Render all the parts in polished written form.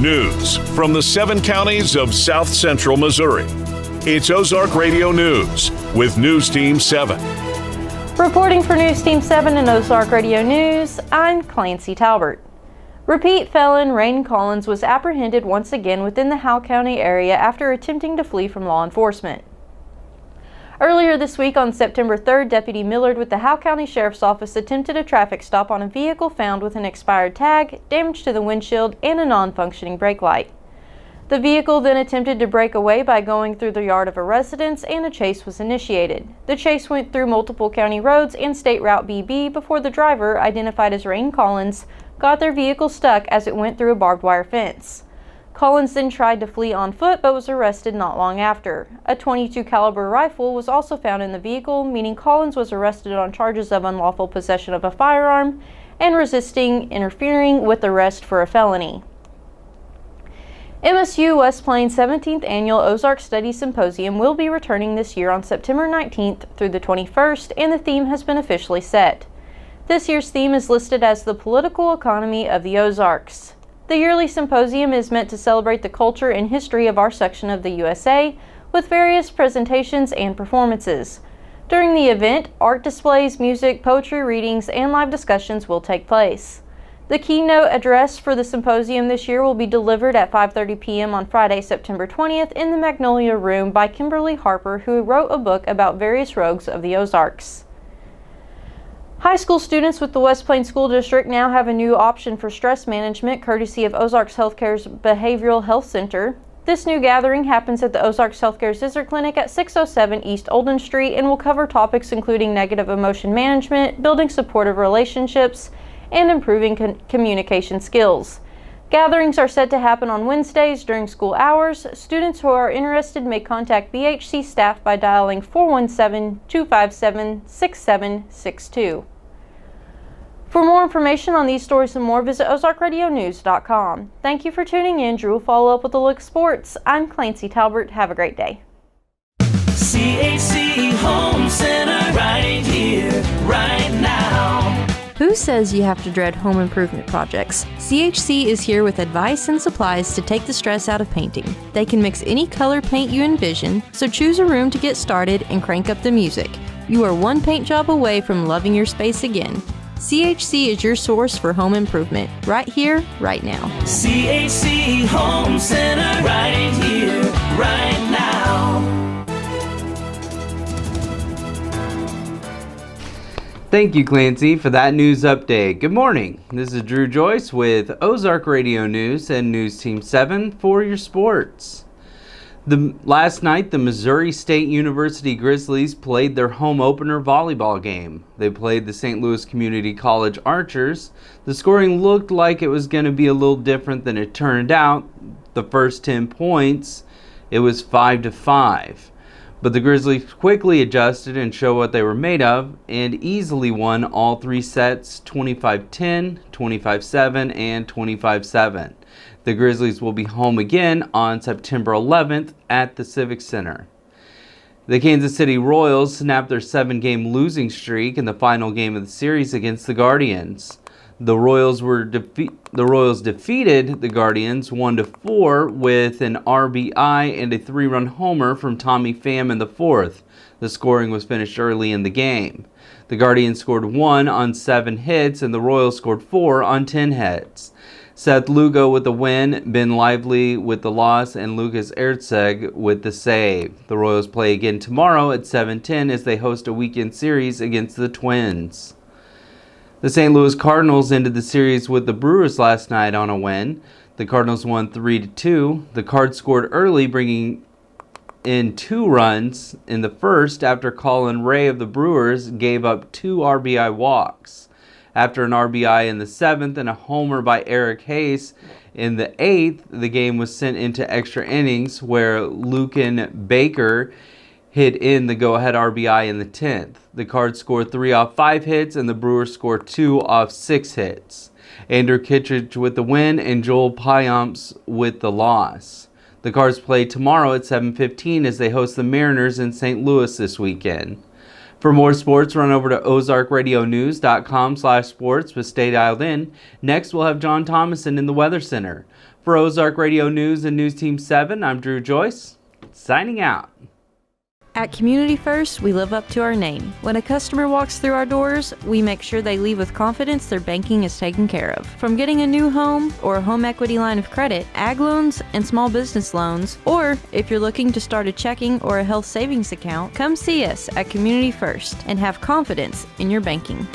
News from the 7 counties of South Central Missouri. It's Ozark Radio News with News Team 7. Reporting for News Team 7 and Ozark Radio News, I'm Clancy Talbert. Repeat felon Rain Collins was apprehended once again within the Howe County area after attempting to flee from law enforcement. Earlier this week on September 3rd, Deputy Millard with the Howe County Sheriff's Office attempted a traffic stop on a vehicle found with an expired tag, damage to the windshield, and a non-functioning brake light. The vehicle then attempted to break away by going through the yard of a residence, and a chase was initiated. The chase went through multiple county roads and State Route BB before the driver, identified as Rain Collins, got their vehicle stuck as it went through a barbed wire fence. Collins then tried to flee on foot but was arrested not long after. A .22 caliber rifle was also found in the vehicle, meaning Collins was arrested on charges of unlawful possession of a firearm and resisting interfering with arrest for a felony. MSU West Plains 17th Annual Ozark Study Symposium will be returning this year on September 19th through the 21st, and the theme has been officially set. This year's theme is listed as the political economy of the Ozarks. The yearly symposium is meant to celebrate the culture and history of our section of the USA with various presentations and performances. During the event, art displays, music, poetry readings, and live discussions will take place. The keynote address for the symposium this year will be delivered at 5:30 p.m. on Friday, September 20th in the Magnolia Room by Kimberly Harper, who wrote a book about various rogues of the Ozarks. High school students with the West Plains School District now have a new option for stress management courtesy of Ozarks Healthcare's Behavioral Health Center. This new gathering happens at the Ozarks Healthcare Scissor Clinic at 607 East Olden Street and will cover topics including negative emotion management, building supportive relationships, and improving communication skills. Gatherings are set to happen on Wednesdays during school hours. Students who are interested may contact BHC staff by dialing 417-257-6762. For more information on these stories and more, visit ozarkradionews.com. Thank you for tuning in. Drew will follow up with a look at sports. I'm Clancy Talbert. Have a great day. CHC Home Center right here, right now. Who says you have to dread home improvement projects? CHC is here with advice and supplies to take the stress out of painting. They can mix any color paint you envision, so choose a room to get started and crank up the music. You are one paint job away from loving your space again. CHC is your source for home improvement, right here, right now. CHC Home Center right here, right now. Thank you, Clancy, for that news update. Good morning. This is Drew Joyce with Ozark Radio News and News Team 7 for your sports. Last night, the Missouri State University Grizzlies played their home opener volleyball game. They played the St. Louis Community College Archers. The scoring looked like it was going to be a little different than it turned out. The first 10 points, it was 5-5. But the Grizzlies quickly adjusted and showed what they were made of and easily won all 3 sets, 25-10, 25-7, and 25-7. The Grizzlies will be home again on September 11th at the Civic Center. The Kansas City Royals snapped their 7-game losing streak in the final game of the series against the Guardians. The Royals defeated the Guardians 1-4 with an RBI and a 3-run homer from Tommy Pham in the 4th. The scoring was finished early in the game. The Guardians scored 1 on 7 hits and the Royals scored 4 on 10 hits. Seth Lugo with the win, Ben Lively with the loss, and Lucas Ertzeg with the save. The Royals play again tomorrow at 7:10 as they host a weekend series against the Twins. The St. Louis Cardinals ended the series with the Brewers last night on a win. The Cardinals won 3-2. The Cards scored early, bringing in 2 runs in the first after Colin Ray of the Brewers gave up 2 RBI walks. After an RBI in the 7th and a homer by Eric Hayes in the 8th, the game was sent into extra innings where Lucan Baker hit in the go-ahead RBI in the 10th. The Cards scored 3 off 5 hits and the Brewers scored 2 off 6 hits. Andrew Kittredge with the win and Joel Payamps with the loss. The Cards play tomorrow at 7:15 as they host the Mariners in St. Louis this weekend. For more sports, run over to ozarkradionews.com/sports, but stay dialed in. Next, we'll have John Thomason in the Weather Center. For Ozark Radio News and News Team 7, I'm Drew Joyce, signing out. At Community First, we live up to our name. When a customer walks through our doors, we make sure they leave with confidence their banking is taken care of. From getting a new home or a home equity line of credit, ag loans, and small business loans, or if you're looking to start a checking or a health savings account, come see us at Community First and have confidence in your banking.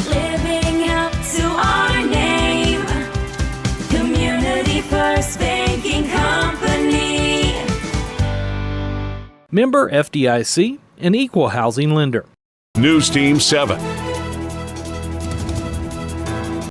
Living up to our name, Community First Banking Company. Member FDIC, an equal housing lender. News Team 7.